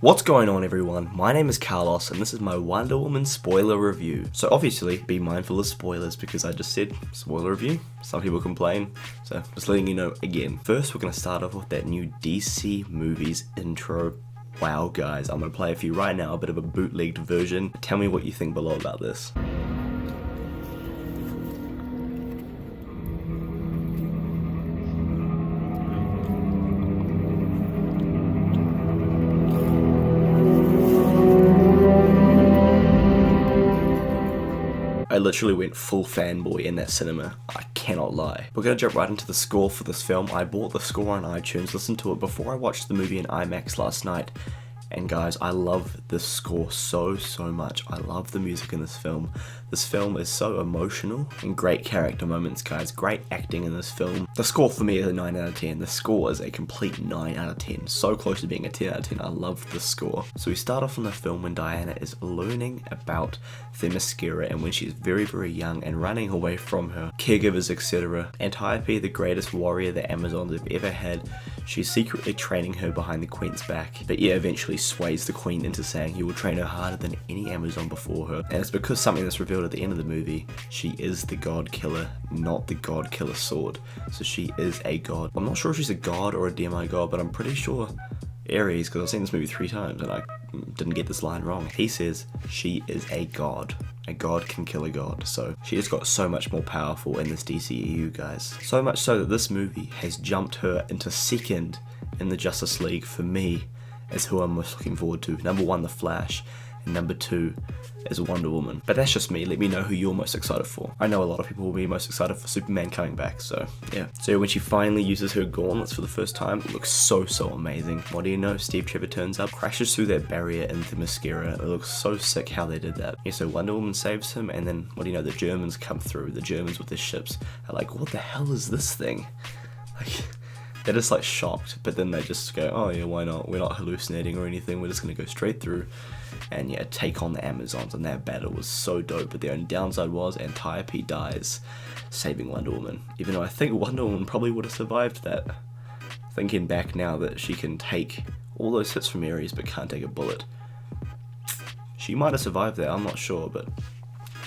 What's going on, everyone? My name is Carlos and this is my Wonder Woman spoiler review. So obviously be mindful of spoilers because I just said spoiler review. Some people complain, so just letting you know again. First we're going to start off with that new DC movies intro. Wow guys, I'm going to play a few right now, a bit of a bootlegged version. Tell me what you think below about this. I literally went full fanboy in that cinema, I cannot lie. We're gonna jump right into the score for this film. I bought the score on iTunes, listened to it before I watched the movie in IMAX last night. And guys, I love this score so much. I love the music in this film. This film is so emotional and great character moments, guys. Great acting in this film. The score for me is a 9 out of 10. The score is a complete 9 out of 10. So close to being a 10 out of 10. I love the score. So we start off in the film when Diana is learning about Themyscira and when she's very young and running away from her caregivers, etc. Antiope, the greatest warrior the Amazons have ever had, she's secretly training her behind the queen's back. But yeah, eventually sways the queen into saying he will train her harder than any Amazon before her. And it's because something that's revealed at the end of the movie, she is the god killer, not the god killer sword. So she is a god. I'm not sure if she's a god or a demigod, but I'm pretty sure Ares, because I've seen this movie 3 times and I didn't get this line wrong. He says she is a god. A god can kill a god. So she just got so much more powerful in this DCEU, guys. So much so that this movie has jumped her into second in the Justice League for me as who I'm most looking forward to. Number 1, The Flash, and number 2 is Wonder Woman. But that's just me. Let me know who you're most excited for. I know a lot of people will be most excited for Superman coming back, so yeah. So when she finally uses her gauntlets for the first time, it looks so amazing. What do you know? Steve Trevor turns up, crashes through that barrier in Themyscira. It looks so sick how they did that. Yeah, so Wonder Woman saves him, and then, what do you know, the Germans come through. The Germans with their ships are like, what the hell is this thing? Like, they're just like shocked, but then they just go, oh yeah, why not? We're not hallucinating or anything, we're just gonna go straight through and yeah, take on the Amazons. And that battle was so dope, but the only downside was Antiope dies, saving Wonder Woman. Even though I think Wonder Woman probably would have survived that. Thinking back now that she can take all those hits from Ares but can't take a bullet. She might have survived that, I'm not sure, but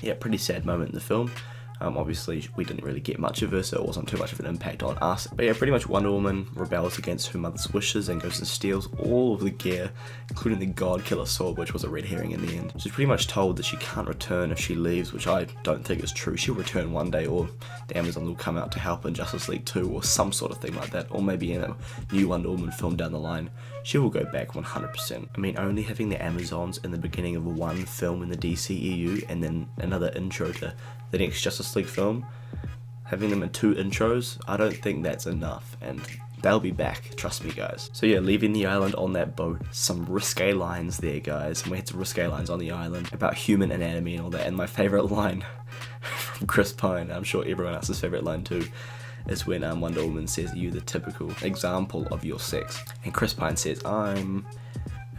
yeah, pretty sad moment in the film. Obviously, we didn't really get much of her, so it wasn't too much of an impact on us. But yeah, pretty much Wonder Woman rebels against her mother's wishes and goes and steals all of the gear, including the God Killer sword, which was a red herring in the end. She's pretty much told that she can't return if she leaves, which I don't think is true. She'll return one day, or the Amazons will come out to help in Justice League 2, or some sort of thing like that, or maybe in a new Wonder Woman film down the line. She will go back 100%. I mean, only having the Amazons in the beginning of one film in the DCEU, and then another intro to the next Justice League film, having them in 2 intros, I don't think that's enough, and they'll be back, trust me guys. So yeah, leaving the island on that boat, some risque lines there guys, and we had some risque lines on the island about human anatomy and all that, and my favourite line from Chris Pine, I'm sure everyone else's favourite line too, is when Wonder Woman says, "You the typical example of your sex," and Chris Pine says, "I'm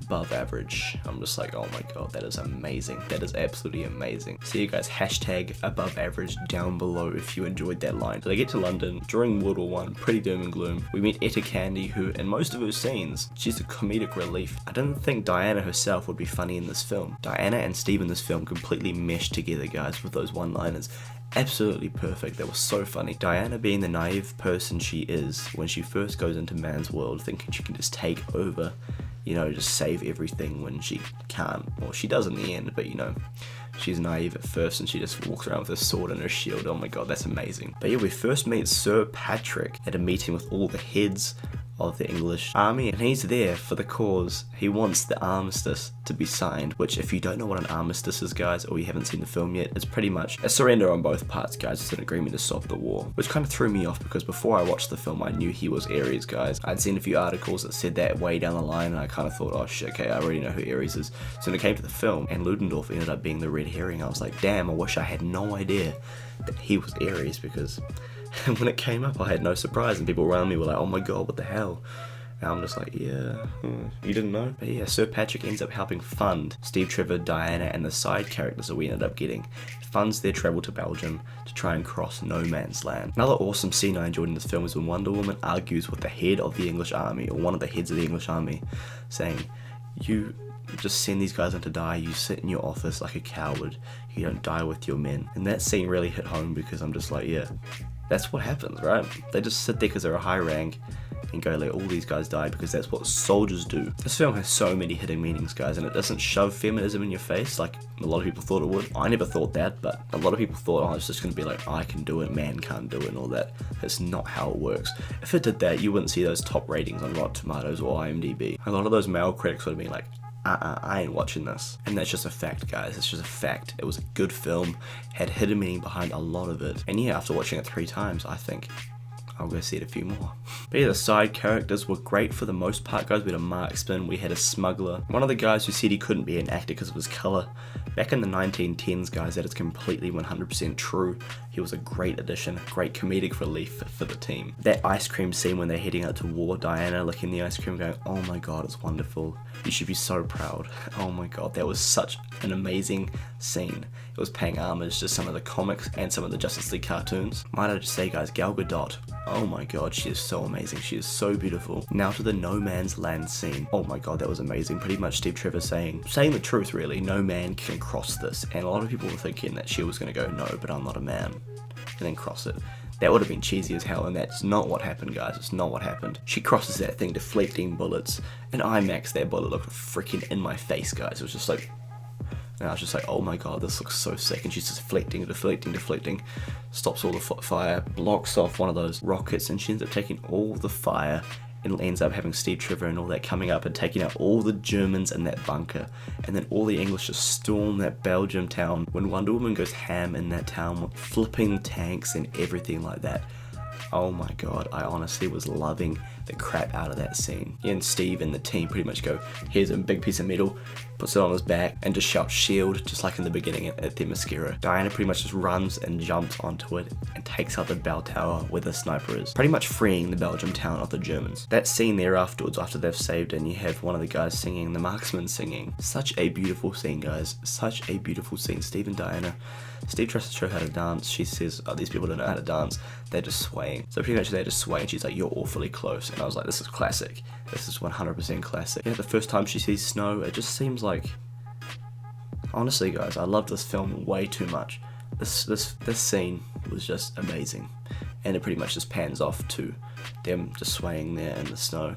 above average." I'm just like, oh my god, that is amazing. That is absolutely amazing. So you guys, hashtag above average down below if you enjoyed that line. So they get to London during World War I, pretty doom and gloom. We meet Etta Candy, who in most of her scenes, she's a comedic relief. I didn't think Diana herself would be funny in this film. Diana and Steve in this film completely meshed together, guys, with those one-liners. Absolutely perfect. That was so funny. Diana, being the naive person she is, when she first goes into man's world thinking she can just take over, you know, just save everything when she can't. Well, she does in the end, but you know, she's naive at first and she just walks around with a sword and her shield. Oh my god, that's amazing. But yeah, we first meet Sir Patrick at a meeting with all the heads of the English army, and he's there for the cause. He wants the armistice to be signed, which, if you don't know what an armistice is, guys, or you haven't seen the film yet, it's pretty much a surrender on both parts, guys. It's an agreement to stop the war, which kind of threw me off because before I watched the film I knew he was Ares, guys. I'd seen a few articles that said that way down the line, and I kind of thought, oh shit, okay, I already know who Ares is. So when it came to the film and Ludendorff ended up being the red herring, I was like, damn, I wish I had no idea that he was Ares, because and when it came up, I had no surprise, and people around me were like, oh my god, what the hell? And I'm just like, yeah, you didn't know? But yeah, Sir Patrick ends up helping fund Steve Trevor, Diana, and the side characters that we ended up getting. Funds their travel to Belgium to try and cross no man's land. Another awesome scene I enjoyed in this film is when Wonder Woman argues with the head of the English army, or one of the heads of the English army, saying, You just send these guys in to die, you sit in your office like a coward, you don't die with your men. And that scene really hit home because I'm just like, yeah, that's what happens, right? They just sit there because they're a high rank and go like, all these guys die because that's what soldiers do. This film has so many hidden meanings, guys, and it doesn't shove feminism in your face like a lot of people thought it would. I never thought that, but a lot of people thought, oh, it's just going to be like, I can do it, man can't do it, and all that. That's not how it works. If it did that, you wouldn't see those top ratings on Rotten Tomatoes or IMDb. A lot of those male critics would have been like, I ain't watching this. And that's just a fact, guys. It's just a fact. It was a good film, had hidden meaning behind a lot of it. And yeah, after watching it 3 times, I think I'll go see it a few more. But yeah, the side characters were great for the most part, guys. We had a marksman, we had a smuggler. One of the guys who said he couldn't be an actor because of his colour. Back in the 1910s, guys, that is completely 100% true. He was a great addition, great comedic relief for the team. That ice cream scene when they're heading out to war, Diana licking the ice cream going, oh my god, it's wonderful. You should be so proud. Oh my god, that was such an amazing scene. It was paying homage to some of the comics and some of the Justice League cartoons. Might I just say, guys, Gal Gadot, oh my god, she is so amazing. She is so beautiful. Now to the No Man's Land scene. Oh my god, that was amazing. Pretty much Steve Trevor saying the truth, really. No man can cross this. And a lot of people were thinking that she was going to go, no, but I'm not a man, and then cross it. That would have been cheesy as hell, and that's not what happened, guys. It's not what happened. She crosses that thing, deflecting bullets. In IMAX, that bullet looked freaking in my face, guys. It was just like, and I was just like, oh my god, this looks so sick. And she's just deflecting, stops all the fire, blocks off one of those rockets, and she ends up taking all the fire and ends up having Steve Trevor and all that coming up and taking out all the Germans in that bunker. And then all the English just storm that Belgium town when Wonder Woman goes ham in that town, flipping tanks and everything like that. Oh my god, I honestly was loving the crap out of that scene. He and Steve and the team pretty much go, here's a big piece of metal, puts it on his back, and just shouts shield, just like in the beginning at Themyscira. Diana pretty much just runs and jumps onto it and takes out the bell tower where the sniper is, pretty much freeing the Belgium town of the Germans. That scene there afterwards, after they've saved it, and you have one of the guys singing, the marksman singing. Such a beautiful scene, guys. Such a beautiful scene. Steve and Diana. Steve tries to show how to dance. She says, oh, these people don't know how to dance. They're just swaying. So pretty much they're just swaying. She's like, you're awfully close. And I was like, this is classic. This is 100% classic. Yeah, the first time she sees snow, it just seems like, honestly, guys, I love this film way too much. This scene was just amazing. And it pretty much just pans off to them just swaying there in the snow.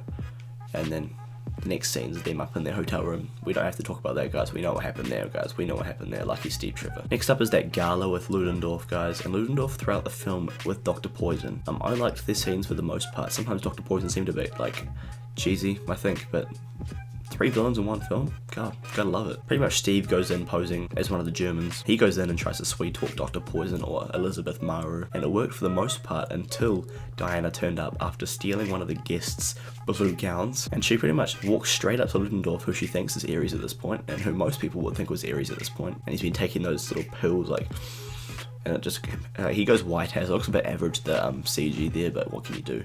And then the next scene is them up in their hotel room. We don't have to talk about that, guys. We know what happened there, guys. We know what happened there. Lucky Steve Trevor. Next up is that gala with Ludendorff, guys. And Ludendorff throughout the film with Dr. Poison. I liked their scenes for the most part. Sometimes Dr. Poison seemed to be like cheesy, I think, but 3 villains in one film? God, gotta love it. Pretty much Steve goes in posing as one of the Germans. He goes in and tries to sweet talk Dr. Poison or Elizabeth Maru, and it worked for the most part until Diana turned up after stealing one of the guests' blue gowns, and she pretty much walks straight up to Ludendorff, who she thinks is Ares at this point, and who most people would think was Ares at this point, and he's been taking those little pills like, and it just, he goes white hair. It looks a bit average, the CG there, but what can you do?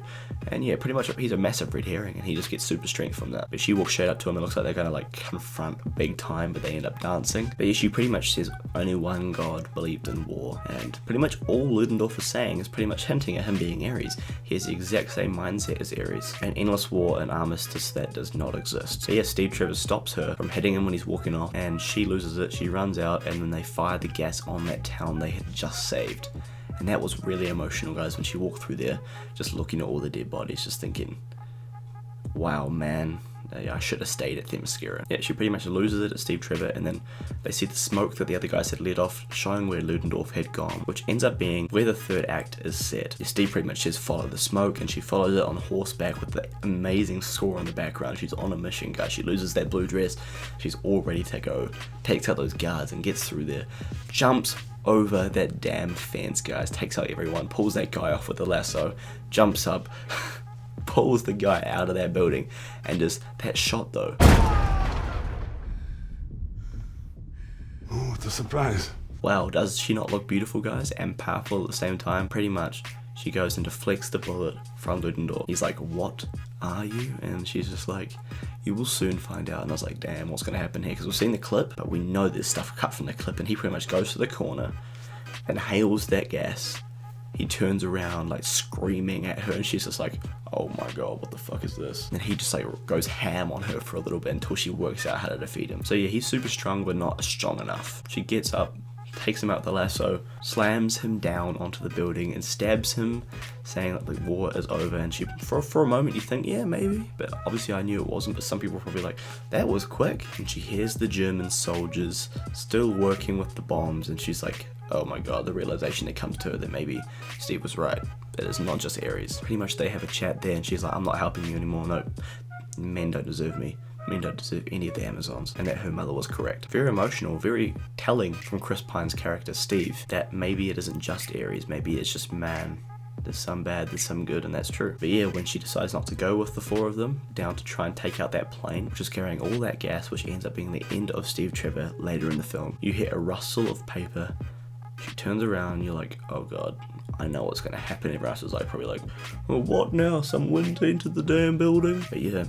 And yeah, pretty much he's a massive red herring, and he just gets super strength from that. But she walks straight up to him, and it looks like they're gonna like confront big time, but they end up dancing. But yeah, she pretty much says only one god believed in war, and pretty much all Ludendorff is saying is pretty much hinting at him being Ares. He has the exact same mindset as Ares. An endless war and armistice that does not exist. So yeah, Steve Trevor stops her from hitting him when he's walking off, and she loses it. She runs out, and then they fire the gas on that town they had just saved. And that was really emotional, guys, when she walked through there, just looking at all the dead bodies, just thinking, wow, man, I should have stayed at Themyscira. Yeah, she pretty much loses it at Steve Trevor, and then they see the smoke that the other guys had let off, showing where Ludendorff had gone, which ends up being where the third act is set. Yeah, Steve pretty much says follow the smoke, and she follows it on horseback with the amazing score in the background. She's on a mission, guys. She loses that blue dress. She's all ready to go, takes out those guards and gets through there, jumps over that damn fence, guys, takes out everyone, pulls that guy off with the lasso, jumps up, pulls the guy out of that building, and just that shot though. Oh, what a surprise. Wow, does she not look beautiful, guys, and powerful at the same time? Pretty much. She goes and deflects the bullet from Ludendorff. He's like, what are you? And she's just like, you will soon find out. And I was like, damn, what's going to happen here? Because we've seen the clip, but we know there's stuff cut from the clip. And he pretty much goes to the corner, inhales that gas, he turns around like screaming at her, and she's just like, oh my god, what the fuck is this? And he just like goes ham on her for a little bit until she works out how to defeat him. So yeah, he's super strong but not strong enough. She gets up, takes him out with the lasso, slams him down onto the building and stabs him, saying that the war is over. And she, for a moment you think, yeah, maybe, but obviously I knew it wasn't, but some people were probably like, that was quick. And she hears the German soldiers still working with the bombs, and she's like, oh my god, the realization that comes to her that maybe Steve was right. It is not just Ares. Pretty much they have a chat there, and she's like, I'm not helping you anymore. No, men don't deserve me. Men don't deserve any of the Amazons. And that her mother was correct. Very emotional, very telling from Chris Pine's character, Steve, that maybe it isn't just Ares. Maybe it's just man. There's some bad, there's some good, and that's true. But yeah, when she decides not to go with the four of them down to try and take out that plane, which is carrying all that gas, which ends up being the end of Steve Trevor later in the film, you hear a rustle of paper. She turns around and you're like, oh god, I know what's going to happen. Everyone else is like, probably like, well, what now? Someone entered the damn building? But yeah,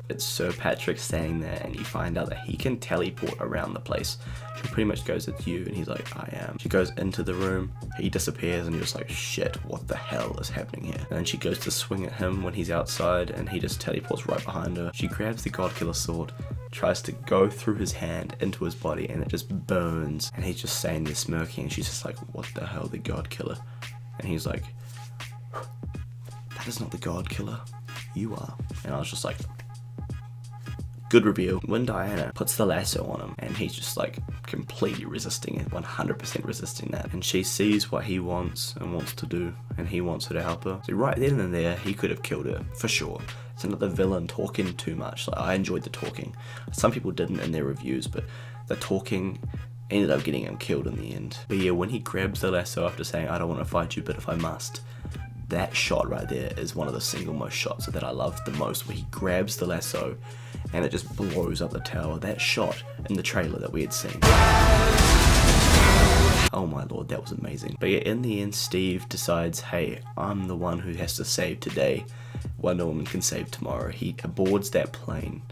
it's Sir Patrick standing there, and you find out that he can teleport around the place. She pretty much goes, it's you, and he's like, I am. She goes into the room, he disappears, and you're just like, shit, what the hell is happening here? And then she goes to swing at him when he's outside, and he just teleports right behind her. She grabs the Godkiller sword, tries to go through his hand into his body, and it just burns. And he's just saying this, smirking, and she's just like, what the hell, the Godkiller? And he's like, that is not the Godkiller, you are. And I was just like, good reveal. When Diana puts the lasso on him, and he's just like completely resisting it, 100% resisting that, and she sees what he wants and wants to do, and he wants her to help her. So right then and there, he could have killed her, for sure. It's another villain talking too much. Like, I enjoyed the talking. Some people didn't in their reviews, but the talking ended up getting him killed in the end. But yeah, when he grabs the lasso after saying, I don't want to fight you, but if I must, that shot right there is one of the single most shots that I loved the most, where he grabs the lasso and it just blows up the tower. That shot in the trailer that we had seen, oh my lord, that was amazing. But yeah, in the end, Steve decides, hey, I'm the one who has to save today. Wonder Woman can save tomorrow. He boards that plane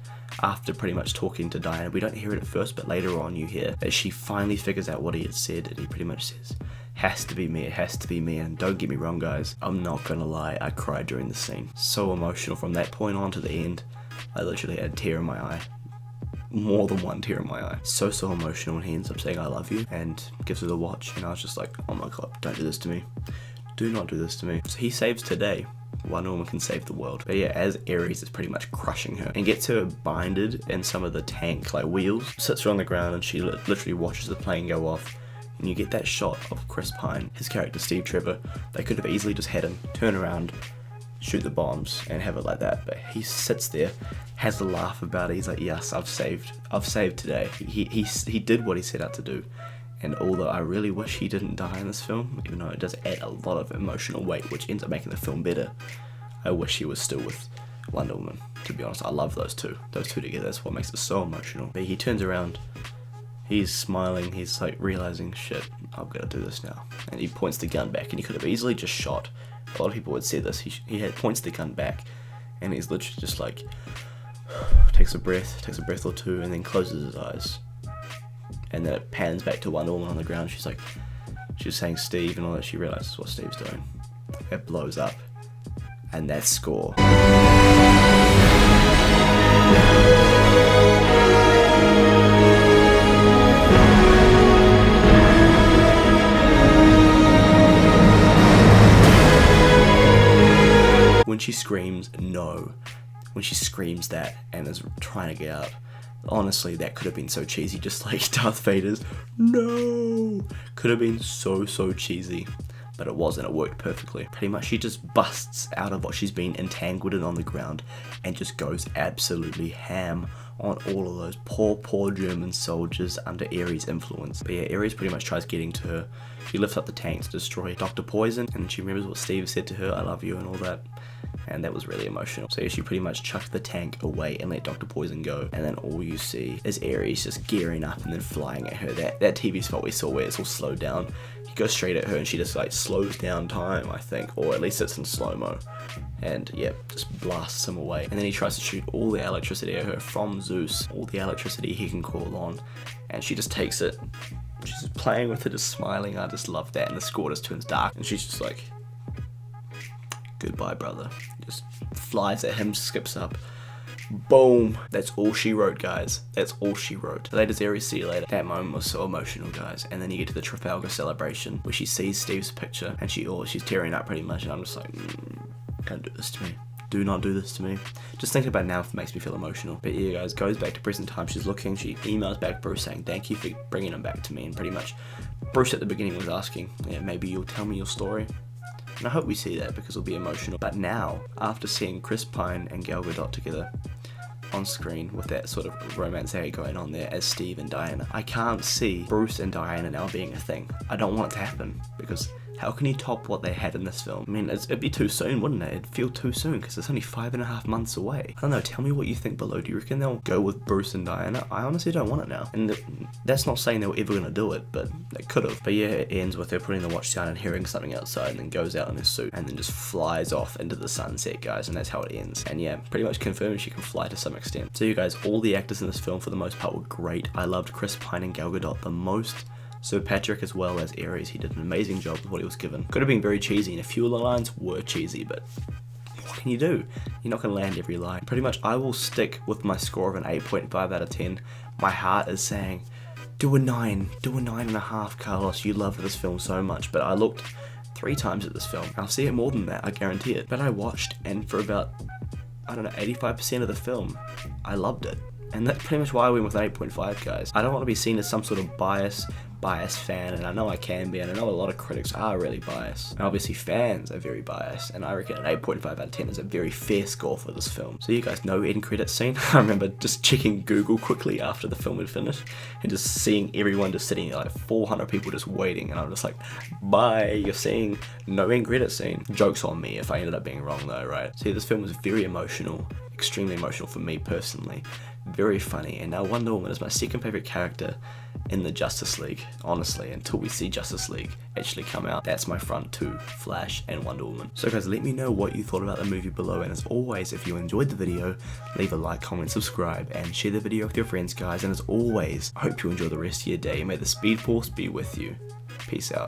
after pretty much talking to Diana. We don't hear it at first, but later on you hear that she finally figures out what he had said, and he pretty much says, has to be me, it has to be me. And don't get me wrong guys, I'm not gonna lie, I cried during the scene. So emotional from that point on to the end. I literally had a tear in my eye. More than one tear in my eye. So emotional when he ends up saying I love you and gives her the watch, and I was just like, oh my god, don't do this to me. Do not do this to me. So he saves today. Wonder Woman can save the world. But yeah, as Ares is pretty much crushing her and gets her binded in some of the tank like wheels, sits her on the ground, and she literally watches the plane go off. And you get that shot of Chris Pine, his character Steve Trevor. They could have easily just had him turn around, shoot the bombs, and have it like that. But he sits there, has a laugh about it. He's like, yes, I've saved today. He did what he set out to do. And although I really wish he didn't die in this film, even though it does add a lot of emotional weight, which ends up making the film better, I wish he was still with Wonder Woman. To be honest, I love those two. Those two together, that's what makes it so emotional. But he turns around, he's smiling, he's like realizing, shit, I've got to do this now. And he points the gun back, and he could have easily just shot. A lot of people would say this. He points the gun back, and he's literally just like, takes a breath or two, and then closes his eyes. And then it pans back to Wonder Woman on the ground. She's like, she's saying Steve and all that. She realizes what Steve's doing. It blows up, and that score. When she screams no, when she screams that and is trying to get out, honestly, that could have been so cheesy, just like Darth Vader's no. Could have been so cheesy, but it wasn't. It worked perfectly. Pretty much she just busts out of what she's been entangled in on the ground and just goes absolutely ham on all of those poor German soldiers under Ares' influence. But yeah, Ares pretty much tries getting to her. She lifts up the tank to destroy Dr. Poison, and she remembers what Steve said to her, I love you and all that. And that was really emotional. So yeah, she pretty much chucked the tank away and let Dr. Poison go. And then all you see is Ares just gearing up and then flying at her. That TV spot we saw where it's all slowed down. He goes straight at her and she just like slows down time, I think. Or at least it's in slow-mo. And yeah, just blasts him away. And then he tries to shoot all the electricity at her from Zeus. All the electricity he can call on. And she just takes it. She's playing with it, just smiling. I just love that. And the score just turns dark. And she's just like, Goodbye, brother. Just flies at him, skips up. Boom. That's all she wrote, guys. That's all she wrote. Later, Aries, see you later. That moment was so emotional, guys. And then you get to the Trafalgar celebration where she sees Steve's picture and she's tearing up pretty much. And I'm just like, don't do this to me. Do not do this to me. Just thinking about it now makes me feel emotional. But yeah, guys, goes back to present time. She's looking. She emails back Bruce saying, thank you for bringing him back to me. And pretty much, Bruce at the beginning was asking, yeah, maybe you'll tell me your story. And I hope we see that because it'll be emotional. But now, after seeing Chris Pine and Gal Gadot together on screen with that sort of romance going on there as Steve and Diana, I can't see Bruce and Diana now being a thing. I don't want it to happen because how can you top what they had in this film? I mean, it'd be too soon, wouldn't it? It'd feel too soon because it's only 5.5 months away. I don't know, tell me what you think below. Do you reckon they'll go with Bruce and Diana? I honestly don't want it now. And that's not saying they were ever going to do it, but they could have. But yeah, it ends with her putting the watch down and hearing something outside and then goes out in her suit and then just flies off into the sunset, guys. And that's how it ends. And yeah, pretty much confirms she can fly to some extent. So you guys, all the actors in this film for the most part were great. I loved Chris Pine and Gal Gadot the most. Sir Patrick as well as Aries, he did an amazing job with what he was given. Could have been very cheesy, and a few of the lines were cheesy, but what can you do? You're not going to land every line. Pretty much, I will stick with my score of an 8.5 out of 10. My heart is saying, do a 9, do a 9.5, Carlos. You loved this film so much, but I looked 3 times at this film. I'll see it more than that, I guarantee it. But I watched, and for about, 85% of the film, I loved it. And that's pretty much why I went with an 8.5, guys. I don't want to be seen as some sort of biased fan, and I know I can be, and I know a lot of critics are really biased. And obviously fans are very biased, and I reckon an 8.5 out of 10 is a very fair score for this film. So you guys know end credits scene? I remember just checking Google quickly after the film had finished, and just seeing everyone just sitting there, like 400 people just waiting, and I'm just like, bye, you're seeing no end credits scene. Joke's on me if I ended up being wrong though, right? See, this film was very emotional, extremely emotional for me personally. Very funny, and now Wonder Woman is my second favorite character in the Justice League, honestly, until we see Justice League actually come out. That's my front two, Flash and Wonder Woman. So guys, let me know what you thought about the movie below, and as always, if you enjoyed the video, leave a like, comment, subscribe, and share the video with your friends, guys, and as always, I hope you enjoy the rest of your day. May the Speed Force be with you. Peace out.